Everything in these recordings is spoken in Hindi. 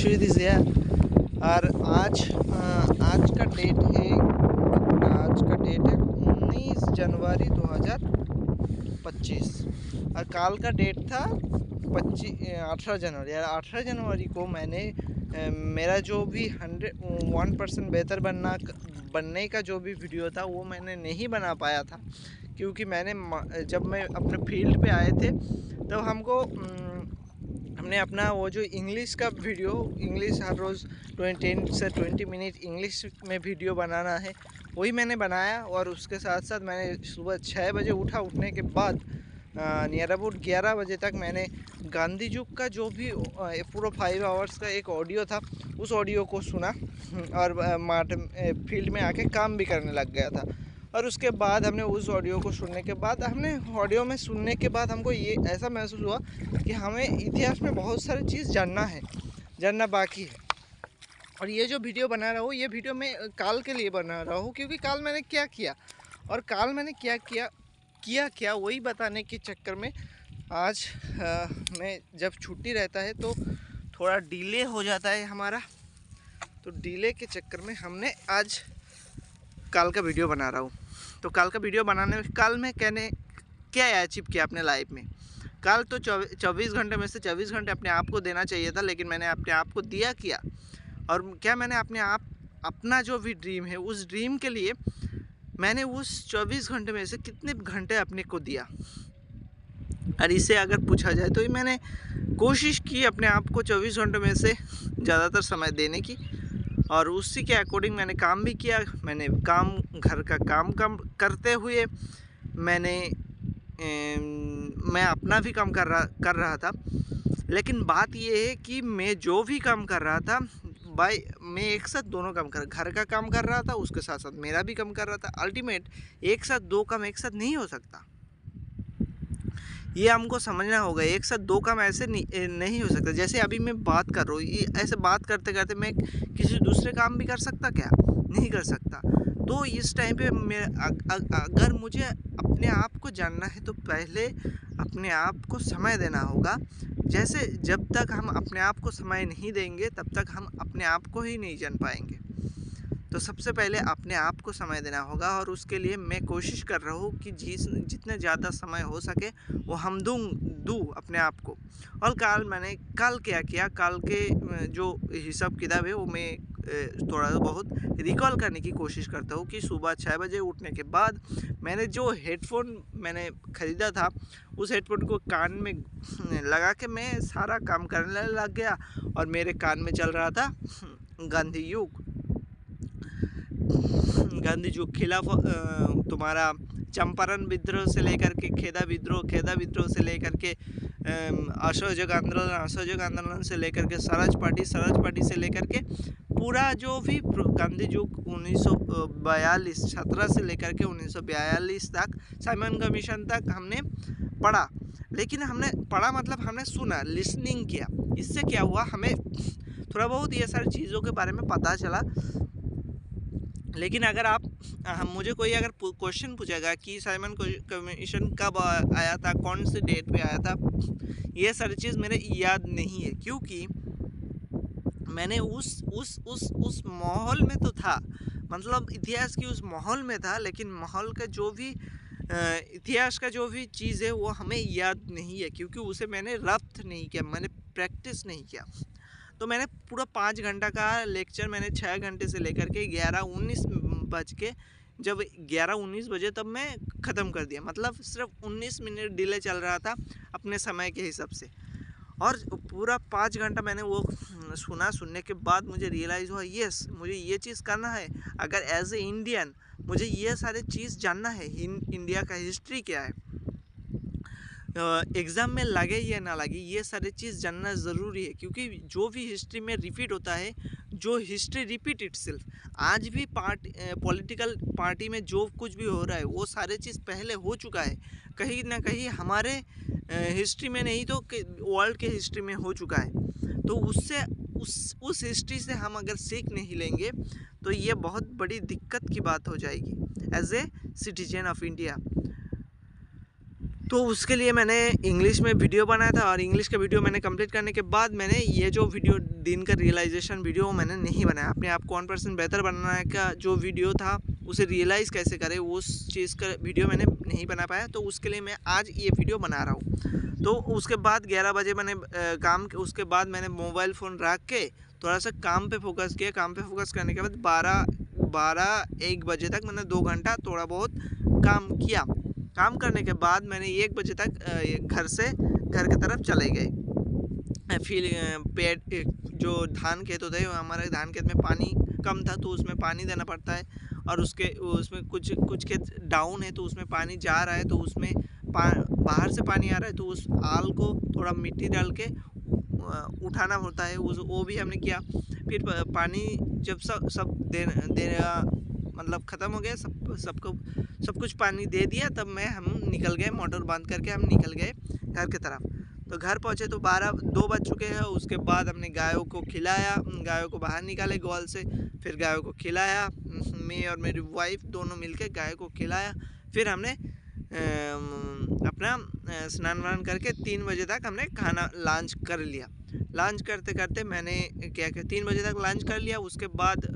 Rashid is here. और आज का डेट है 19 जनवरी 2025 और काल का डेट था 18 जनवरी। यार 18 जनवरी को मैंने मेरा जो भी 1% बेहतर बनने का जो भी वीडियो था वो मैंने नहीं बना पाया था, क्योंकि जब मैं अपने फील्ड पे आए थे तो हमने अपना वो जो इंग्लिश का वीडियो, इंग्लिश हर रोज़ 10 से 20 मिनट इंग्लिश में वीडियो बनाना है, वही मैंने बनाया। और उसके साथ साथ मैंने सुबह 6 बजे उठने के बाद नियर अबाउट 11 बजे तक मैंने गांधी जुग का जो भी पूरा 5 आवर्स का एक ऑडियो था उस ऑडियो को सुना और फील्ड में आके काम भी करने लग गया था। और उसके बाद हमने उस ऑडियो को सुनने के बाद हमको ये ऐसा महसूस हुआ कि हमें इतिहास में बहुत सारी चीज़ जानना बाकी है। और ये जो वीडियो बना रहा हूँ, ये वीडियो मैं काल के लिए बना रहा हूँ, क्योंकि काल मैंने क्या किया और काल मैंने क्या वही बताने के चक्कर में आज मैं जब छुट्टी रहता है तो थोड़ा डिले हो जाता है हमारा, तो डिले के चक्कर में हमने आज काल का वीडियो बना रहा हूँ। तो काल का वीडियो बनाने में काल में क्या अचीव किया अपने लाइफ में। काल तो 24 घंटे में से 24 घंटे अपने आप को देना चाहिए था, लेकिन मैंने अपने आप को दिया क्या। और क्या मैंने अपना जो भी ड्रीम है उस ड्रीम के लिए मैंने उस 24 घंटे में से कितने घंटे अपने को दिया। और इसे अगर पूछा जाए तो मैंने कोशिश की अपने आप को 24 घंटे में से ज़्यादातर समय देने की, और उसी के अकॉर्डिंग मैंने काम भी किया। मैंने घर का काम करते हुए मैं अपना भी काम कर रहा था। लेकिन बात ये है कि मैं जो भी काम कर रहा था मैं एक साथ दोनों काम घर का काम कर रहा था, उसके साथ साथ मेरा भी काम कर रहा था। अल्टीमेट एक साथ दो काम एक साथ नहीं हो सकता, ये हमको समझना होगा। एक साथ दो काम ऐसे नहीं हो सकता। जैसे अभी मैं बात कर रहा हूँ, ऐसे बात करते करते मैं किसी दूसरे काम भी कर सकता क्या? नहीं कर सकता। तो इस टाइम पे अगर मुझे अपने आप को जानना है तो पहले अपने आप को समय देना होगा। जैसे जब तक हम अपने आप को समय नहीं देंगे तब तक हम अपने आप को ही नहीं जान पाएंगे। तो सबसे पहले अपने आप को समय देना होगा, और उसके लिए मैं कोशिश कर रहा हूँ कि जितने ज़्यादा समय हो सके वो हम दूँ अपने आप को। और मैंने कल क्या किया, कल के जो हिसाब किताब है वो मैं थोड़ा बहुत रिकॉल करने की कोशिश करता हूँ कि सुबह 6 बजे उठने के बाद मैंने जो हेडफोन मैंने ख़रीदा था उस हेडफोन को कान में लगा के मैं सारा काम करने लग गया, और मेरे कान में चल रहा था गांधी जुग खिलाफ तुम्हारा चंपारण विद्रोह से लेकर के खेदा विद्रोह से लेकर के असहयोग आंदोलन से लेकर के स्वराज पार्टी से लेकर के पूरा जो भी गांधी जुग 17 से लेकर के 1942 तक साइमन कमीशन तक हमने पढ़ा। लेकिन हमने पढ़ा मतलब हमने सुना, लिसनिंग किया। इससे क्या हुआ, हमें थोड़ा बहुत ये सारी चीज़ों के बारे में पता चला। लेकिन अगर मुझे कोई अगर क्वेश्चन पूछेगा कि साइमन कमीशन कब आया था, कौन से डेट पे आया था, ये सारी चीज़ मेरे याद नहीं है, क्योंकि मैंने उस माहौल में तो था, मतलब इतिहास की उस माहौल में था। लेकिन माहौल का जो भी इतिहास का जो भी चीज़ है वो हमें याद नहीं है, क्योंकि उसे मैंने रब्त नहीं किया, मैंने प्रैक्टिस नहीं किया। तो मैंने पूरा 5 घंटा का लेक्चर मैंने 6 घंटे से लेकर के 11-19 बज के जब 11-19 बजे तब मैं ख़त्म कर दिया। मतलब सिर्फ 19 मिनट डिले चल रहा था अपने समय के हिसाब से, और पूरा 5 घंटा मैंने वो सुनने के बाद मुझे रियलाइज़ हुआ, यस मुझे ये चीज़ करना है। अगर एज ए इंडियन मुझे ये सारे चीज़ जानना है, इंडिया का हिस्ट्री क्या है, एग्ज़ाम में लगे या ना लगे, ये सारी चीज़ जानना ज़रूरी है। क्योंकि जो भी हिस्ट्री में रिपीट होता है, जो हिस्ट्री रिपीट इटसेल्फ, आज भी पॉलिटिकल पार्टी में जो कुछ भी हो रहा है वो सारे चीज़ पहले हो चुका है, कहीं ना कहीं हमारे हिस्ट्री में नहीं तो वर्ल्ड के हिस्ट्री में हो चुका है। तो उससे उस हिस्ट्री से हम अगर सीख नहीं लेंगे तो ये बहुत बड़ी दिक्कत की बात हो जाएगी as a citizen of India. तो उसके लिए मैंने इंग्लिश में वीडियो बनाया था, और इंग्लिश का वीडियो मैंने कंप्लीट करने के बाद मैंने ये जो वीडियो दिन का रियलाइजेशन वीडियो मैंने नहीं बनाया। अपने आप को 1% बेहतर बनाने का जो वीडियो था उसे रियलाइज़ कैसे करें, उस चीज़ का वीडियो मैंने नहीं बना पाया। तो उसके लिए मैं आज ये वीडियो बना रहा हूँ। तो उसके बाद 11 बजे मैंने उसके बाद मैंने मोबाइल फ़ोन रख के थोड़ा सा काम पे फोकस किया। काम पे फोकस करने के बाद 1 बजे तक मैंने 2 घंटा थोड़ा बहुत काम किया। काम करने के बाद मैंने 1 बजे तक घर की तरफ चले गए। फिर पेड़ जो धान खेत होते हैं, हमारे धान खेत में पानी कम था तो उसमें पानी देना पड़ता है, और उसमें कुछ खेत डाउन है तो उसमें पानी जा रहा है, तो उसमें बाहर से पानी आ रहा है तो उस आल को थोड़ा मिट्टी डाल के उठाना होता है। वो भी हमने किया। फिर पानी जब सब देना मतलब ख़त्म हो गया, सब कुछ पानी दे दिया, तब हम निकल गए, मोटर बंद करके हम निकल गए घर की तरफ। तो घर पहुँचे तो 2 बज चुके हैं। उसके बाद हमने गायों को खिलाया, गायों को बाहर निकाले गोवाल से, फिर गायों को खिलाया। मैं और मेरी वाइफ दोनों मिलकर गायों को खिलाया। फिर हमने अपना स्नान वान करके 3 बजे तक हमने खाना लंच कर लिया। लंच करते करते मैंने क्या 3 बजे तक लंच कर लिया। उसके बाद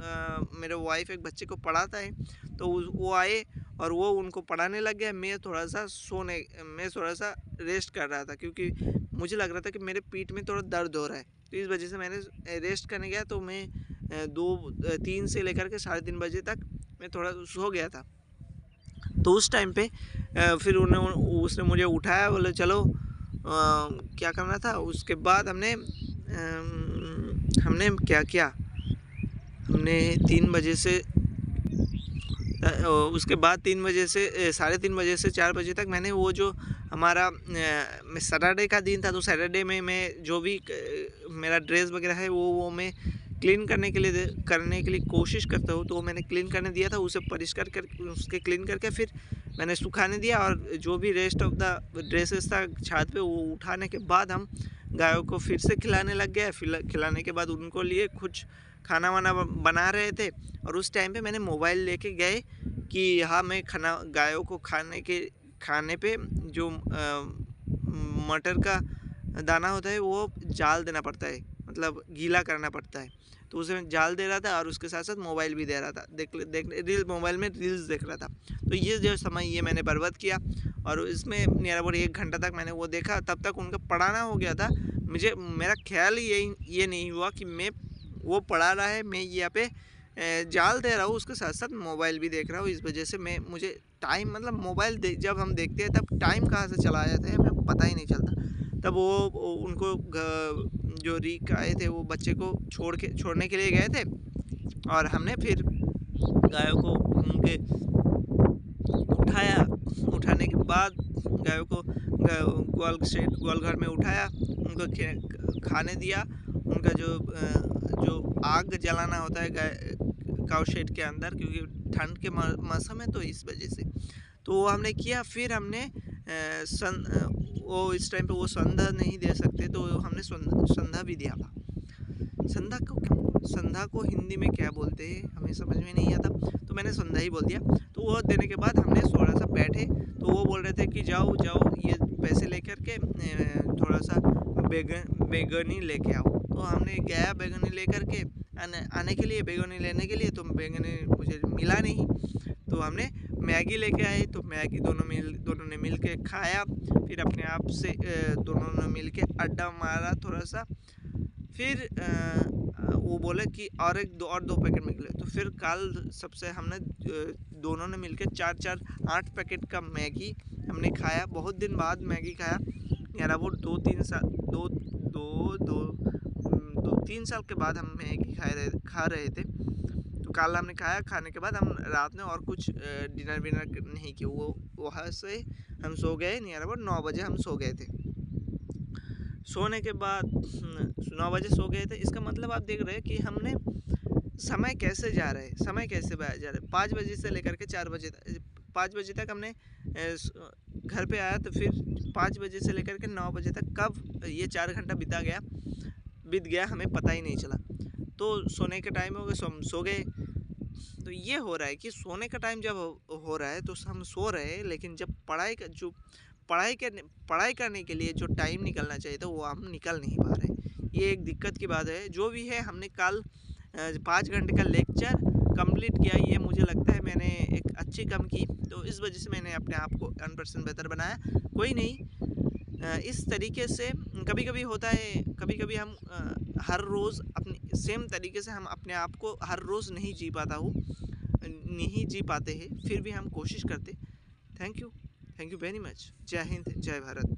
मेरे वाइफ एक बच्चे को पढ़ाता है, तो वो आए और वो उनको पढ़ाने लग गया। मैं थोड़ा सा रेस्ट कर रहा था, क्योंकि मुझे लग रहा था कि मेरे पीठ में थोड़ा दर्द हो रहा है। तो इस वजह से मैंने रेस्ट करने गया। तो मैं 3 से लेकर के 3:30 बजे तक मैं थोड़ा सो गया था। तो उस टाइम पे फिर उसने मुझे उठाया, बोले चलो क्या करना था। उसके बाद हमने क्या किया, हमने 3 बजे से उसके बाद 3 बजे से 3:30 बजे से 4 बजे तक मैंने वो जो हमारा सैटरडे का दिन था, तो सैटरडे में मैं जो भी मेरा ड्रेस वगैरह है वो मैं क्लीन करने के लिए कोशिश करता हूँ। तो मैंने क्लीन करने दिया था, उसे परिष्कार कर उसके क्लीन करके फिर मैंने सुखाने दिया, और जो भी रेस्ट ऑफ द ड्रेसेस था छत पे वो उठाने के बाद हम गायों को फिर से खिलाने लग गए। फिर खिलाने के बाद उनको लिए कुछ खाना वाना बना रहे थे, और उस टाइम पे मैंने मोबाइल लेके गए कि हाँ मैं गायों को खाने पे जो मटर का दाना होता है वो जाल देना पड़ता है, मतलब गीला करना पड़ता है। तो उसे मैं जाल दे रहा था और उसके साथ साथ मोबाइल भी दे रहा था, मोबाइल में रील्स देख रहा था। तो ये जो समय ये मैंने बर्बाद किया, और इसमें नियर अबाउट 1 घंटा तक मैंने वो देखा। तब तक उनका पढ़ाना हो गया था। मेरा ख्याल ही ये नहीं हुआ कि मैं वो पढ़ा रहा है, मैं यहाँ पे जाल दे रहा हूँ, उसके साथ साथ मोबाइल भी देख रहा हूँ। इस वजह से मुझे टाइम मतलब मोबाइल जब हम देखते हैं तब टाइम कहाँ से चला जाता है हमें पता ही नहीं चलता। तब वो उनको जो रीक आए थे वो बच्चे को छोड़ने के लिए गए थे, और हमने फिर गायों को उनके उठाने के बाद गायों को ग्वाल घर में उठाया, उनको खाने दिया। उनका जो आग जलाना होता है काउ शेड के अंदर, क्योंकि ठंड के मौसम है तो इस वजह से तो वो हमने किया। फिर हमने वो इस टाइम पे वो संधा नहीं दे सकते, तो हमने संधा भी दिया था। संधा को हिंदी में क्या बोलते हैं हमें समझ में नहीं आता, तो मैंने संधा ही बोल दिया। तो वो देने के बाद हमने थोड़ा सा बैठे, तो वो बोल रहे थे कि जाओ ये पैसे लेकर के थोड़ा सा बेगनी लेके आओ। तो हमने गया बेगनी लेकर के आने के लिए, बेगनी लेने के लिए, तो बेगनी मुझे मिला नहीं। तो हमने मैगी लेके आए, तो मैगी दोनों ने मिल के खाया। फिर अपने आप से दोनों ने मिल के अड्डा मारा थोड़ा सा। फिर वो बोले कि और 2 पैकेट निकले। तो फिर कल सबसे हमने दोनों ने मिलके 8 पैकेट का मैगी हमने खाया। बहुत दिन बाद मैगी खाया, यार वो 3 साल के बाद हम मैगी खा रहे थे। तो कल हमने खाया, खाने के बाद हम रात में और कुछ डिनर विनर नहीं किया। वहाँ से हम सो गए, नियर अबाउट 9 बजे हम सो गए थे। सोने के बाद 9 बजे सो गए थे। इसका मतलब आप देख रहे हैं कि हमने समय कैसे जा रहा है, समय कैसे जा रहा है। 5 बजे से लेकर के 4 बजे तक, 5 बजे तक हमने घर पे आया, तो फिर 5 बजे से लेकर के 9 बजे तक कब ये 4 घंटा बीत गया हमें पता ही नहीं चला। तो सोने का टाइम हो गया, हम सो गए। तो ये हो रहा है कि सोने का टाइम जब हो रहा है तो हम सो रहे हैं, लेकिन जब पढ़ाई करने के लिए जो टाइम निकलना चाहिए था वो हम निकल नहीं पा रहे। ये एक दिक्कत की बात है। जो भी है हमने कल 5 घंटे का लेक्चर कंप्लीट किया, ये मुझे लगता है मैंने एक अच्छी काम की, तो इस वजह से मैंने अपने आप को 1% बेहतर बनाया। कोई नहीं, इस तरीके से कभी कभी होता है, कभी कभी हम हर रोज़ अपनी सेम तरीके से हम अपने आप को हर रोज़ नहीं जी पाते हैं, फिर भी हम कोशिश करते। Thank you very much. जय हिंद, जय भारत।